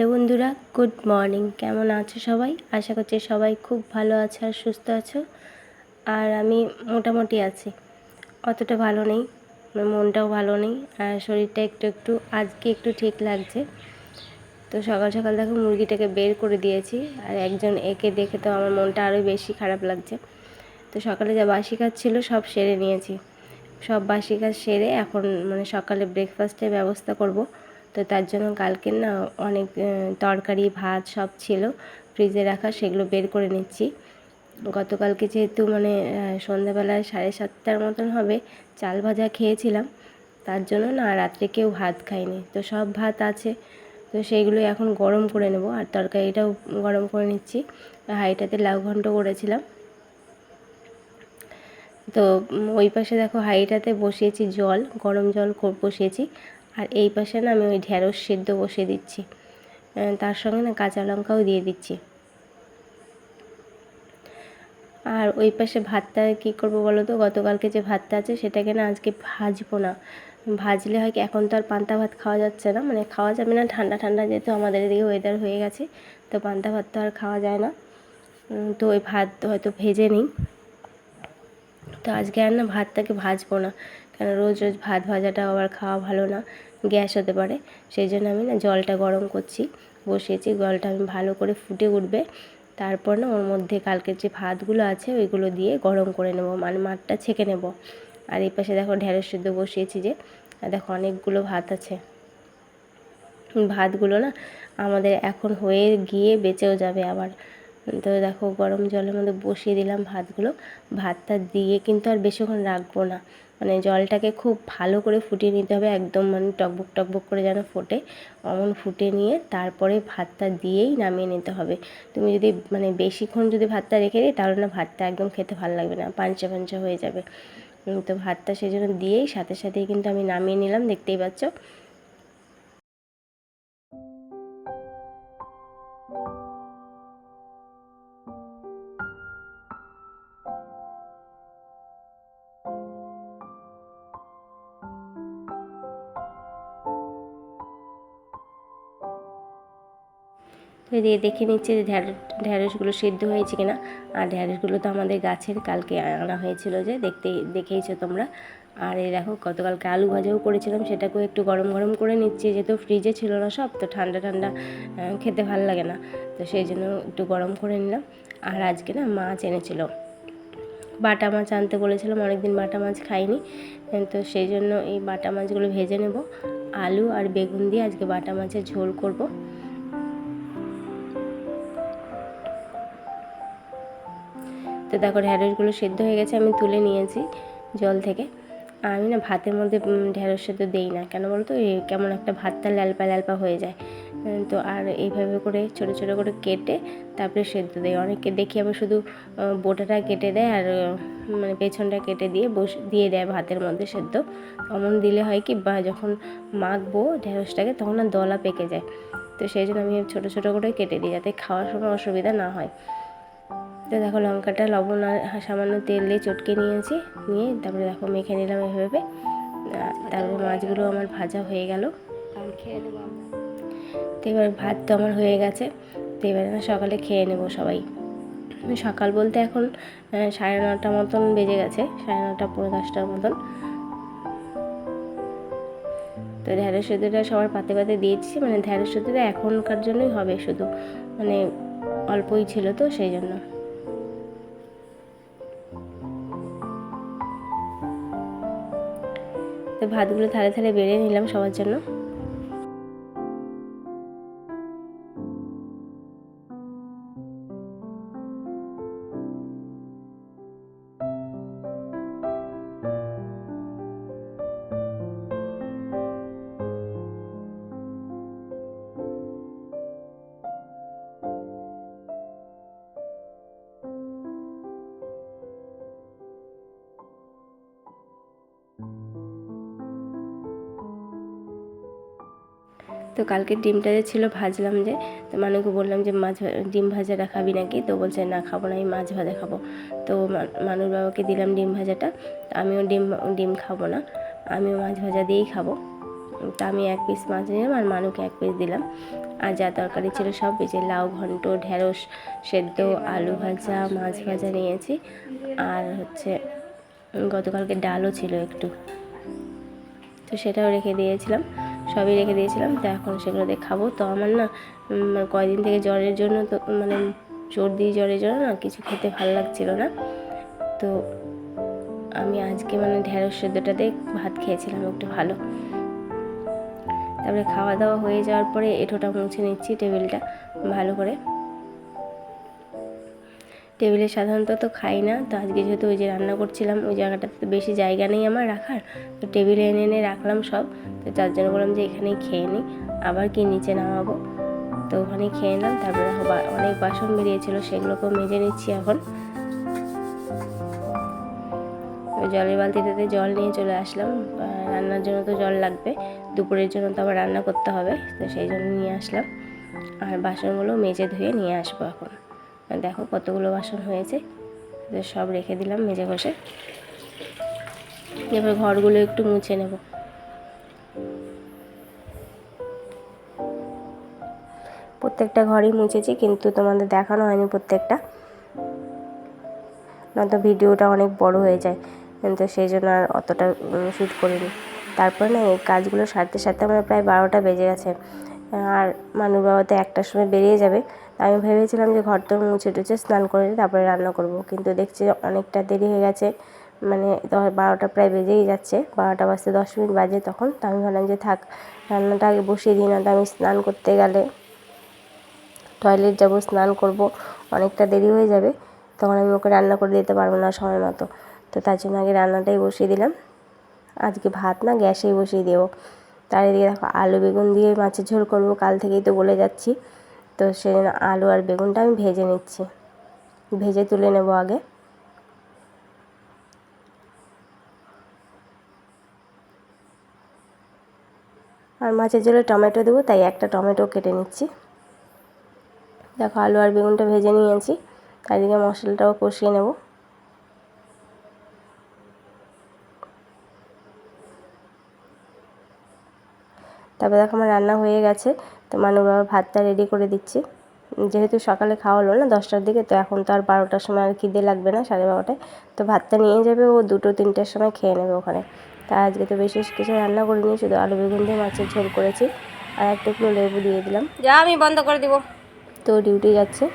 Hello বন্ধুরা, good morning. কেমন আছো সবাই? আশা করছি সবাই খুব ভালো আছো আর সুস্থ আছো। আর আমি মোটামুটি আছি, অতটা ভালো নেই, মনটাও ভালো নেই, আর শরীরটা একটু একটু আজকে একটু ঠিক লাগছে। তো সকাল সকাল দেখো মুরগিটাকে বের করে দিয়েছি, আর একজন একে দেখে তো আমার মনটা আরও বেশি খারাপ লাগছে। তো সকালে যা বাসি কাজ ছিল সব সেরে নিয়েছি, সব বাসি কাজ সেরে এখন সকালে ব্রেকফাস্টের ব্যবস্থা করব। তো তার জন্য কালকের না অনেক তরকারি ভাত সব ছিল ফ্রিজে রাখা, সেগুলো বের করে নিচ্ছি। গতকালকে যেহেতু সন্ধ্যাবেলায় 7:30 মতন হবে চাল ভাজা খেয়েছিলাম, তার জন্য না রাত্রে কেউ ভাত খায়নি। তো সব ভাত আছে, তো সেইগুলো এখন গরম করে নেব। আর তরকারিটাও গরম করে নিচ্ছি। হাঁড়িটাতে লাউ ঘন্ট করেছিলাম। তো ওই পাশে দেখো হাঁড়িটাতে বসিয়েছি জল, গরম জল বসিয়েছি। আর এই পাশে না আমি ওই ঢ্যাঁড়স সেদ্ধ বসিয়ে দিচ্ছি, তার সঙ্গে না কাঁচা লঙ্কাও দিয়ে দিচ্ছি। আর ওই পাশে ভাতটা কী করবো বলো তো, গতকালকে যে ভাতটা আছে সেটাকে না আজকে ভাজবো না। ভাজলে হয় কি, এখন তো আর পান্তা ভাত খাওয়া যাচ্ছে না, খাওয়া যাবে না, ঠান্ডা ঠান্ডা যেহেতু আমাদের এদিকে ওয়েদার হয়ে গেছে, তো পান্তা ভাত তো আর খাওয়া যায় না। তো ওই ভাত হয়তো ভেজে নিই। তো আজকে আর না ভাতটাকে ভাজবো না, কারণ রোজ রোজ ভাত ভাজাটা আবার খাওয়া ভালো না, গ্যাস হতে পারে। সেই জন্য আমি না জলটা গরম করছি, বসিয়েছি। জলটা আমি ভালো করে ফুটে উঠবে, তারপর না ওর মধ্যে কালকের যে ভাতগুলো আছে ওইগুলো দিয়ে গরম করে নেব, মাঠটা ছেঁকে নেব। আর এই পাশে দেখো ঢেঁড়স সিদ্ধ বসিয়েছি যে, আর দেখো অনেকগুলো ভাত আছে। ভাতগুলো না আমাদের এখন হয়ে গিয়ে বেঁচেও যাবে আবার। তো দেখো গরম জলের মধ্যে বসিয়ে দিলাম ভাতগুলো। ভাতটা দিয়ে কিন্তু আর বেশিক্ষণ রাখবো না, জলটাকে খুব ভালো করে ফুটিয়ে নিতে হবে, একদম টকবক টকবক করে যেন ফোটে, অমন ফুটে নিয়ে তারপরে ভাতটা দিয়েই নামিয়ে নিতে হবে। তুমি যদি বেশিক্ষণ যদি ভাতটা রেখে দিই, তাহলে না ভাতটা একদম খেতে ভালো লাগবে না, পাঞ্চা পাঞ্চা হয়ে যাবে। তো ভাতটা সেই জন্য দিয়েই সাথে সাথেই কিন্তু আমি নামিয়ে নিলাম, দেখতেই পাচ্ছ। দিয়ে দেখে নিচ্ছে যে ঢ্যাঁড়সগুলো সিদ্ধ হয়েছে কিনা। আর ঢ্যাঁড়সগুলো তো আমাদের গাছের, কালকে আনা হয়েছিল, যে দেখেইছো তোমরা। আর এই দেখো গতকালকে আলু ভাজাও করেছিলাম, সেটাকেও একটু গরম গরম করে নিচ্ছি, যেহেতু ফ্রিজে ছিল না সব, তো ঠান্ডা ঠান্ডা খেতে ভালো লাগে না, তো সেই জন্য একটু গরম করে নিলাম। আর আজকে না মাছ এনেছিল, বাটা মাছ আনতে বলেছিলাম, অনেকদিন বাটা মাছ খাইনি, তো সেই জন্য এই বাটা মাছগুলো ভেজে নেব। আলু আর বেগুন দিয়ে আজকে বাটা মাছের ঝোল করব। তো দেখো ঢ্যাঁড়সগুলো সেদ্ধ হয়ে গেছে, আমি তুলে নিয়েছি জল থেকে। আর আমি না ভাতের মধ্যে ঢ্যাঁড়স সেদ্ধ দেই না, কেন বলো তো, কেমন একটা ভাতটা ল্যালপা ল্যালপা হয়ে যায়। তো আর এইভাবে করে ছোটো ছোটো করে কেটে তারপরে সেদ্ধ দেয়। অনেকে দেখি আবার শুধু বোটাটা কেটে দেয়, আর পেছনটা কেটে দিয়ে দেয় ভাতের মধ্যে সেদ্ধ। অমন দিলে হয় কি, বা যখন মাখবো ঢ্যাঁড়সটাকে তখন না দলা পেকে যায়। তো সেই জন্য আমি ছোটো ছোটো করে কেটে দিই, যাতে খাওয়ার সময় অসুবিধা না হয়। তো দেখো লঙ্কাটা লবণ আর সামান্য তেল দিয়ে চটকে নিয়েছি, নিয়ে তারপরে দেখো মেখে নিলাম এভাবে। তারপর মাছগুলো আমার ভাজা হয়ে গেল। তো এবার ভাত তো আমার হয়ে গেছে, তো এবার সকালে খেয়ে নেবো সবাই। সকাল বলতে এখন 9:30 মতন বেজে গেছে, 9:30 পৌনে 10টার মতন। তো ঢ্যাঁড়স সেদ্ধটা সবার পাতে পাতে দিয়েছি, ঢ্যাঁড়স সেদ্ধটা এখনকার জন্যই হবে শুধু, অল্পই ছিল তো সেই জন্য। তো ভাতগুলো থালে থালে বেড়ে নিলাম সবার জন্য। তো কালকে ডিমটা যে ছিল ভাজলাম, যে তো মানুকে বললাম যে ডিম ভাজাটা খাবি নাকি, তো বলছে না খাবো না, আমি মাছ ভাজা খাবো। তো মানুর বাবাকে দিলাম ডিম ভাজাটা, আমিও ডিম খাবো না, আমিও মাছ ভাজা দিয়েই খাবো। তো আমি 1 পিস মাছ নিলাম আর মানুকে 1 পিস দিলাম। আর যা তরকারি ছিল সব, এই যে লাউ ঘন্ট, ঢেঁড়স সেদ্ধ, আলু ভাজা, মাছ ভাজা নিয়েছি। আর হচ্ছে গতকালকে ডালও ছিল একটু, তো সেটাও রেখে দিয়েছিলাম, সবই রেখে দিয়েছিলাম। তো এখন সেগুলো দিয়ে খাবো। তো আমার না কয়দিন থেকে জ্বরের জন্য, তো মানে সর্দি জ্বরের জন্য না কিছু খেতে ভালো লাগছিল না। তো আমি আজকে মানে ঢেঁড়স সেদ্ধটা দিয়ে ভাত খেয়েছিলাম একটু ভালো। তারপরে খাওয়া দাওয়া হয়ে যাওয়ার পরে এঁঠোটা মুছে নিচ্ছি টেবিলটা ভালো করে। টেবিলে সাধারণত তো খাই না, তো আজকে যেহেতু ওই যে রান্না করছিলাম ওই জায়গাটাতে তো বেশি জায়গা নেই আমার রাখার, তো টেবিলে এনে এনে রাখলাম সব। তো তার জন্য বললাম যে এখানেই খেয়ে নিই, আবার কি নিচে নামাবো। তো ওখানেই খেয়ে নিলাম। তারপরে অনেক বাসন বেরিয়েছিল, সেগুলোকেও মেজে নিচ্ছি এখন। জলের বালতিটাতে জল নিয়ে চলে আসলাম, রান্নার জন্য তো জল লাগবে, দুপুরের জন্য তো আবার রান্না করতে হবে, তো সেই জন্য নিয়ে আসলাম। আর বাসনগুলো মেজে ধুয়ে নিয়ে আসবো এখন। দেখো কতগুলো বাসন হয়েছে, সব রেখে দিলাম মেজে ঘষে। এবার ঘরগুলো একটু মুছে নেব। প্রত্যেকটা ঘরই মুছেছি, কিন্তু তোমাদের দেখানো হয়নি প্রত্যেকটা, নয়তো ভিডিওটা অনেক বড় হয়ে যায়, কিন্তু সেই জন্য আর অতটা শ্যুট করিনি। তারপর না এই কাজগুলো সারতে সারতে আমার প্রায় 12টা বেজে গেছে। আর মানুষ বাবা তো 1টার সময় বেরিয়ে যাবে। আমি ভেবেছিলাম যে ঘর তো মুছে টুছে স্নান করে তারপরে রান্না করব, কিন্তু দেখছি অনেকটা দেরি হয়ে গেছে, মানে 12টা প্রায় বেজেই যাচ্ছে, 12টা বাজতে 10 মিনিট বাজে তখন। তো আমি ভাবলাম যে থাক, রান্নাটা আগে বসিয়ে দিই, না তো আমি স্নান করতে গেলে টয়লেট যাব, স্নান করব, অনেকটা দেরি হয়ে যাবে, তখন আমি ওকে রান্না করে দিতে পারবো না সময় মতো। তো তার জন্য আগে রান্নাটাই বসিয়ে দিলাম। আজকে ভাত না গ্যাসেই বসিয়ে দেবো। তার এদিকে দেখো আলু বেগুন দিয়ে মাছের ঝোল করবো, কাল থেকেই তো বলে যাচ্ছি। তো সেই জন্য আলু আর বেগুনটা আমি ভেজে নিচ্ছি, ভেজে তুলে নেব আগে। আর মাছের ঝোলে টমেটো দেবো, তাই একটা টমেটো কেটে নিচ্ছি। দেখো আলু আর বেগুনটা ভেজে নিয়েছি, তার দিকে মশলাটাও কষিয়ে নেব। তারপরে দেখো আমার রান্না হয়ে গেছে। তো মানু বাবা ভাতটা রেডি করে দিচ্ছি, যেহেতু সকালে খাওয়া হলো না 10টার দিকে, তো এখন তো আর 12টার সময় আর খিদে লাগবে না, 12:30টায়। তো ভাতটা নিয়ে যাবে, ও 2-3টার সময় খেয়ে নেবে ওখানে। তা আজকে তো বিশেষ কিছু রান্না করিনি, শুধু আলু বেগুন দিয়ে মাছের ঝোল করেছি, আর একটু লেবু দিয়ে দিলাম। যা, আমি বন্ধ করে দিব। তো ডিউটি যাচ্ছে।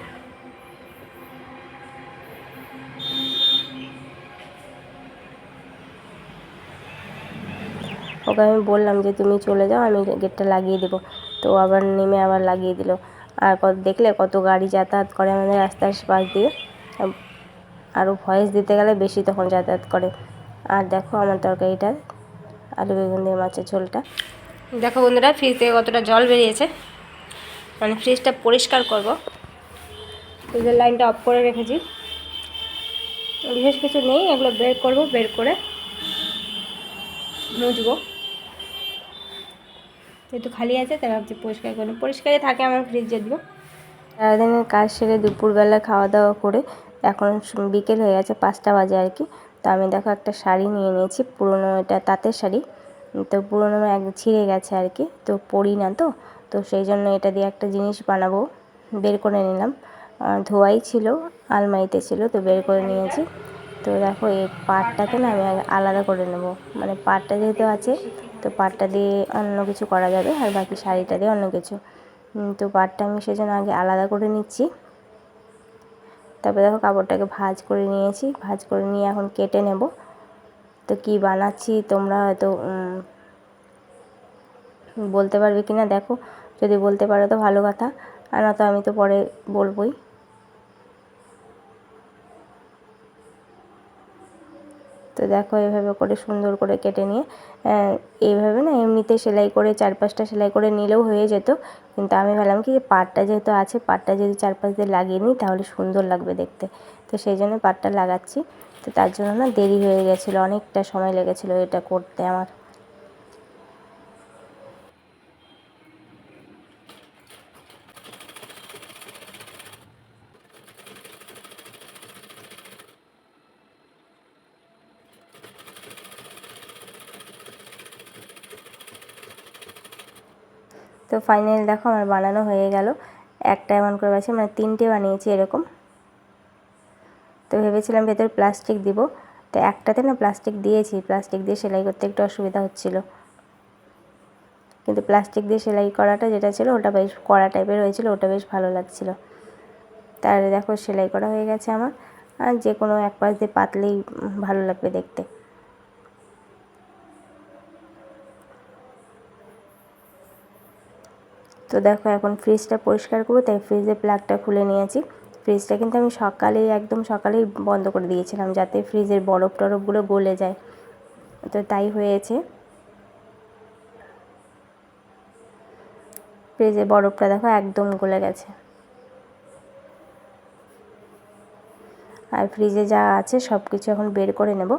ওকে আমি বললাম যে তুমি চলে যাও, আমি গেটটা লাগিয়ে দেবো, তো আবার নেমে আবার লাগিয়ে দিল। আর দেখলে কত গাড়ি যাতায়াত করে আমাদের রাস্তার পাশ দিয়ে, আরও ভয়েস দিতে গেলে বেশি তখন যাতায়াত করে। আর দেখো আমার তরকারিটা, আলু বেগুন দিয়ে মাছের ঝোলটা। দেখো বন্ধুরা, ফ্রিজ থেকে কতটা জল বেরিয়েছে, মানে ফ্রিজটা পরিষ্কার করব। ফ্রিজের লাইনটা অফ করে রেখেছি, বিশেষ কিছু নেই, এগুলো বের করব, বের করে মুছবো। যেহেতু খালি আছে তাই ভাবছি পরিষ্কার করে, পরিষ্কারই থাকে আমার ফ্রিজ যদিও। সারাদিনের কাজ সেরে দুপুরবেলা খাওয়া দাওয়া করে এখন বিকেল হয়ে গেছে, 5টা বাজে আর কি। তো আমি দেখো একটা শাড়ি নিয়ে নিয়েছি, পুরোনো, এটা তাঁতের শাড়ি, তো পুরোনো ছিঁড়ে গেছে আর কি, তো পরি না তো, তো সেই জন্য এটা দিয়ে একটা জিনিস বানাবো, বের করে নিলাম। ধোয়াই ছিল, আলমারিতে ছিল, তো বের করে নিয়েছি। তো দেখো এই পাটটাকে না আমি আলাদা করে নেব, মানে পাটটা যেহেতু আছে, তো পাটটা দিয়ে অন্য কিছু করা যাবে, আর বাকি শাড়িটা দিয়ে অন্য কিছু। তো পাটটা আমি সেজন্য আগে আলাদা করে নিচ্ছি। তারপরে দেখো কাপড়টাকে ভাঁজ করে নিয়েছি, ভাঁজ করে নিয়ে এখন কেটে নেব। তো কি বানাচ্ছি তোমরা হয়তো বলতে পারবে কি না দেখো, যদি বলতে পারো তো ভালো কথা, আর না তো আমি তো পরে বলবই। তো দেখো এভাবে করে সুন্দর করে কেটে নিয়ে, এইভাবে না এমনিতে সেলাই করে 4-5টা সেলাই করে নিলেও হয়ে যেত, কিন্তু আমি ভাবলাম কি যে পাটটা যেহেতু আছে, পাটটা যদি 4-5 দিয়ে লাগিয়ে নিই তাহলে সুন্দর লাগবে দেখতে, তো সেই জন্য পাটটা লাগাচ্ছি। তো তার জন্য না দেরি হয়ে গেছিলো, অনেকটা সময় লেগেছিলো এটা করতে আমার। তো ফাইনালি দেখো আমার বানানো হয়ে গেল। একটা এমন করে বানিয়েছি, মানে 3টে বানিয়েছি এরকম। তো ভেবেছিলাম ভেতরে প্লাস্টিক দিব, তো একটাতে না প্লাস্টিক দিয়েছি, প্লাস্টিক দিয়ে সেলাই করতে একটু অসুবিধা হচ্ছিল। কিন্তু প্লাস্টিক দিয়ে সেলাই করাটা যেটা ছিল ওটা বেশ কড়া টাইপের হয়েছিল, ওটা বেশ ভালো লাগছিল। তার দেখো সেলাই করা হয়ে গেছে আমার। আর যে কোনো এক পাশ দিয়ে পাতলেই ভালো লাগবে দেখতে। তো দেখো এখন ফ্রিজটা পরিষ্কার করবো, তাই ফ্রিজের প্লাগটা খুলে নিয়েছি। ফ্রিজটা কিন্তু আমি একদম সকালেই বন্ধ করে দিয়েছিলাম, যাতে ফ্রিজের বরফ টরফগুলো গলে যায়। তো তাই হয়েছে। ফ্রিজের বরফটা দেখো একদম গলে গেছে। আর ফ্রিজে যা আছে সব কিছু এখন বের করে নেব,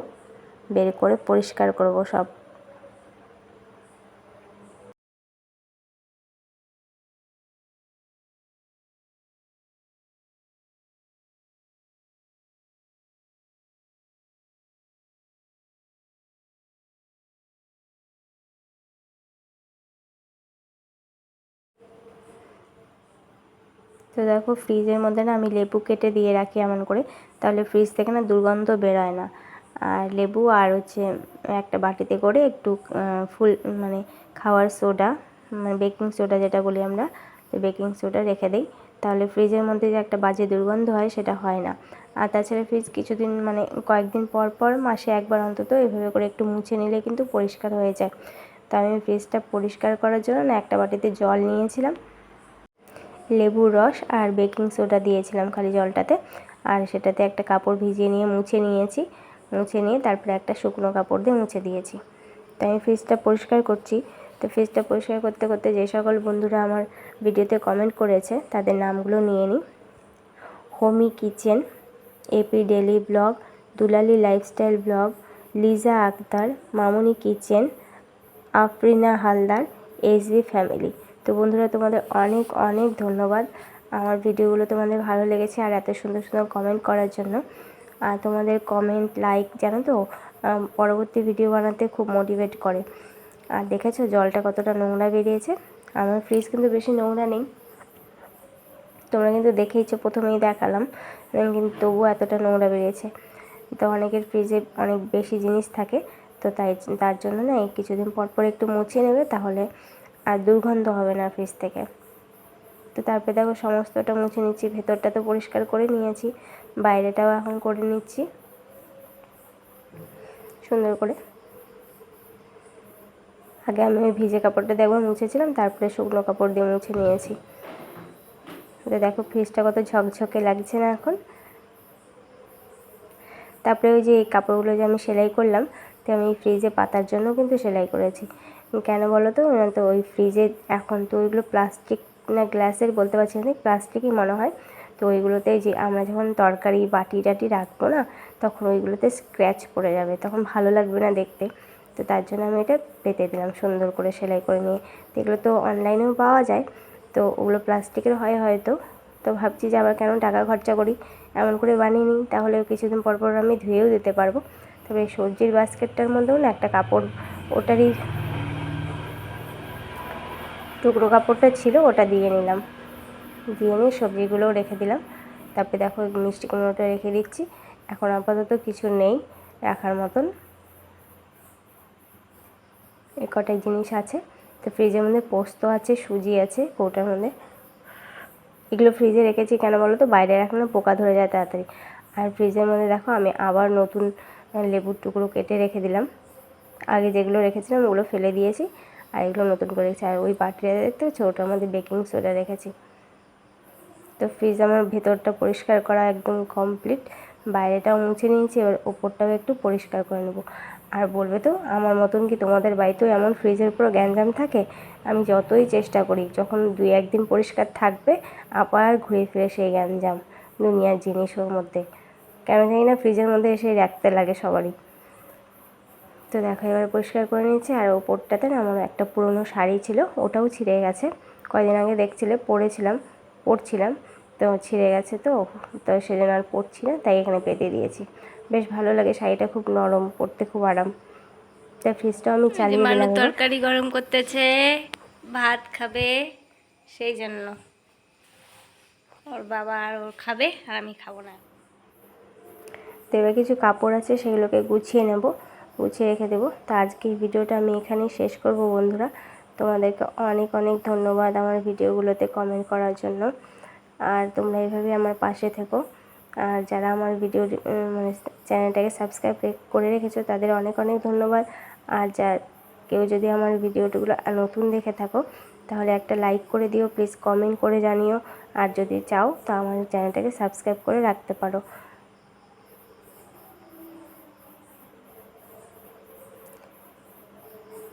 বের করে পরিষ্কার করব সব। তো দেখো ফ্রিজের মধ্যে না আমি লেবু কেটে দিয়ে রাখি এমন করে, তাহলে ফ্রিজ থেকে না দুর্গন্ধ বেরোয় না। আর লেবু আর হচ্ছে একটা বাটিতে করে একটু ফুল মানে খাওয়ার সোডা, মানে বেকিং সোডা যেটা বলি আমরা, তো বেকিং সোডা রেখে দিই, তাহলে ফ্রিজের মধ্যে যে একটা বাজে দুর্গন্ধ হয় সেটা হয় না। আর তাছাড়া ফ্রিজ কিছুদিন মানে কয়েকদিন পর পর মাসে একবার অন্তত এভাবে করে একটু মুছে নিলে কিন্তু পরিষ্কার হয়ে যায়। তো আমি ফ্রিজটা পরিষ্কার করার জন্য না একটা বাটিতে জল নিয়েছিলাম, লেবুর রস আর বেকিং সোডা দিয়েছিলাম খালি জলটাতে, আর সেটাতে একটা কাপড় ভিজিয়ে নিয়ে মুছে নিয়েছি। মুছে নিয়ে তারপরে একটা শুকনো কাপড় দিয়ে মুছে দিয়েছি। তো আমি ফ্রিজটা পরিষ্কার করছি। তো ফ্রিজটা পরিষ্কার করতে করতে যে সকল বন্ধুরা আমার ভিডিওতে কমেন্ট করেছে তাদের নামগুলো নিয়ে নিই। হোমি kitchen, AP daily blog, দুলালি lifestyle blog, Liza Akter, মামুনি kitchen, Afrina Haldar, SB family. তো বন্ধুরা তোমাদের অনেক অনেক ধন্যবাদ আমার ভিডিওগুলো তোমাদের ভালো লেগেছে আর এত সুন্দর সুন্দর কমেন্ট করার জন্য। আর তোমাদের কমেন্ট লাইক জানো তো পরবর্তী ভিডিও বানাতে খুব মোটিভেট করে। আর দেখেছো জলটা কতটা নোংরা বেরিয়েছে। আমার ফ্রিজ কিন্তু বেশি নোংরা নেই, তোমরা কিন্তু দেখেইছো, প্রথমেই দেখালাম, কিন্তু তবুও এতটা নোংরা বেরিয়েছে। তো অনেকের ফ্রিজে অনেক বেশি জিনিস থাকে, তো তার জন্য না এই কিছুদিন পর পর একটু মুছে নেবে, তাহলে আর দুর্গন্ধ হবে না ফ্রিজ থেকে। তো তারপরে দেখো সমস্তটা মুছে নিচ্ছি, ভেতরটা তো পরিষ্কার করে নিয়েছি, বাইরেটাও এখন করে নিচ্ছি সুন্দর করে। আগে আমি ওই ভিজে কাপড়টা দিয়ে একবার মুছেছিলাম, তারপরে শুকনো কাপড় দিয়ে মুছে নিয়েছি। তো দেখো ফ্রিজটা কত ঝকঝকে লাগছে না এখন। তারপরে ওই যে এই কাপড়গুলো যে আমি সেলাই করলাম, তো আমি ফ্রিজে পাতার জন্য কিন্তু সেলাই করেছি। কেন বলো তো, তো ওই ফ্রিজে এখন তো ওইগুলো প্লাস্টিক না গ্লাসের বলতে পারছি না, প্লাস্টিকই মনে হয়। তো ওইগুলোতে যে আমরা যখন তরকারি বাটি টাটি রাখবো না, তখন ওইগুলোতে স্ক্র্যাচ পড়ে যাবে, তখন ভালো লাগবে না দেখতে। তো তার জন্য আমি এটা পেতে দিলাম সুন্দর করে সেলাই করে নিয়ে। তো এগুলো তো অনলাইনেও পাওয়া যায়, তো ওগুলো প্লাস্টিকের হয় হয়তো। তো ভাবছি যে আবার কেন টাকা খরচা করি, এমন করে বানিয়ে নিই, তাহলে কিছুদিন পর পর আমি ধুয়েও দিতে পারবো। তবে এই সবজির বাস্কেটটার মধ্যেও না একটা কাপড়, ওটারই টুকরো কাপড়টা ছিল, ওটা দিয়ে নিলাম, দিয়ে নিয়ে সবজিগুলোও রেখে দিলাম। তারপরে দেখো মিষ্টি কুমড়োটা রেখে দিচ্ছি। এখন আপাতত কিছু নেই রাখার মতন, এই কটাই জিনিস আছে। তো ফ্রিজের মধ্যে পোস্ত আছে, সুজি আছে কৌটার মধ্যে। এগুলো ফ্রিজে রেখেছি কেন বলো তো, বাইরে রাখলে পোকা ধরে যায় তাড়াতাড়ি। আর ফ্রিজের মধ্যে দেখো আমি আবার নতুন লেবুর টুকরো কেটে রেখে দিলাম, আগে যেগুলো রেখেছিলাম ওগুলো ফেলে দিয়েছি, আর এগুলো নতুন করে রেখেছি। আর ওই বাটিটা দেখতে হচ্ছে, ওটার মধ্যে বেকিং সোডা রেখেছি। তো ফ্রিজ আমার ভেতরটা পরিষ্কার করা একদম কমপ্লিট, বাইরেটাও মুছে নিয়েছি, এবার ওপরটাও একটু পরিষ্কার করে নেবো। আর বলবে তো আমার মতন কি তোমাদের বাড়িতেও এমন ফ্রিজের পুরো গ্যাঞ্জাম থাকে? আমি যতই চেষ্টা করি, যখন 2-1 দিন পরিষ্কার থাকবে আবার ঘুরে ফিরে সেই গ্যাঞ্জাম, দুনিয়ার জিনিস ওর মধ্যে, কেন জানি না ফ্রিজের মধ্যে এসে রাখতে লাগে সবারই। তো দেখো এবার পরিষ্কার করে নিয়েছি। আর ওপরটাতে না আমার একটা পুরনো শাড়ি ছিল, ওটাও ছিঁড়ে গেছে, কয়দিন আগে দেখছিলে পরছিলাম, তো ছিঁড়ে গেছে। তো সেজন্য আর পরছি না, তাই এখানে পেতে দিয়েছি। বেশ ভালো লাগে শাড়িটা, খুব নরম, পরতে খুব আরাম। তাই ফ্রিজটাও আমি চালিয়ে দিলাম। তরকারি গরম করতেছে, ভাত খাবে, সেই জন্য ওর বাবা আর ওর খাবে আর আমি খাবো না। তো এবার কিছু কাপড় আছে সেগুলোকে গুছিয়ে নেব, গুছিয়ে রেখে দেবো। তো আজকে এই ভিডিওটা আমি এখানেই শেষ করব বন্ধুরা। তোমাদেরকে অনেক অনেক ধন্যবাদ আমার ভিডিওগুলোতে কমেন্ট করার জন্য। আর তোমরা এইভাবে আমার পাশে থেকো। আর যারা আমার ভিডিও মানে চ্যানেলটাকে সাবস্ক্রাইব করে রেখেছো তাদের অনেক অনেক ধন্যবাদ। আর কেউ যদি আমার ভিডিওগুলো নতুন দেখে থাকো তাহলে একটা লাইক করে দিও প্লিজ, কমেন্ট করে জানিও। আর যদি চাও তো আমার চ্যানেলটাকে সাবস্ক্রাইব করে রাখতে পারো।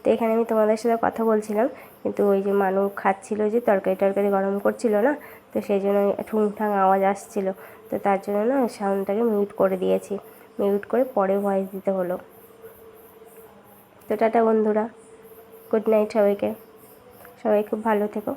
তো এখানে আমি তোমাদের সাথে কথা বলছিলাম, কিন্তু ওই যে মানু খাচ্ছিল, যে তরকারি গরম করছিল না, তো সেই জন্য ঠুংঠাং আওয়াজ আসছিল। তো তার জন্য না সাউন্ডটাকে মিউট করে দিয়েছি, মিউট করে পরে ভয়েস দিতে হলো। তো টাটা বন্ধুরা, গুড নাইট সবাইকে, সবাই খুব ভালো থেকো।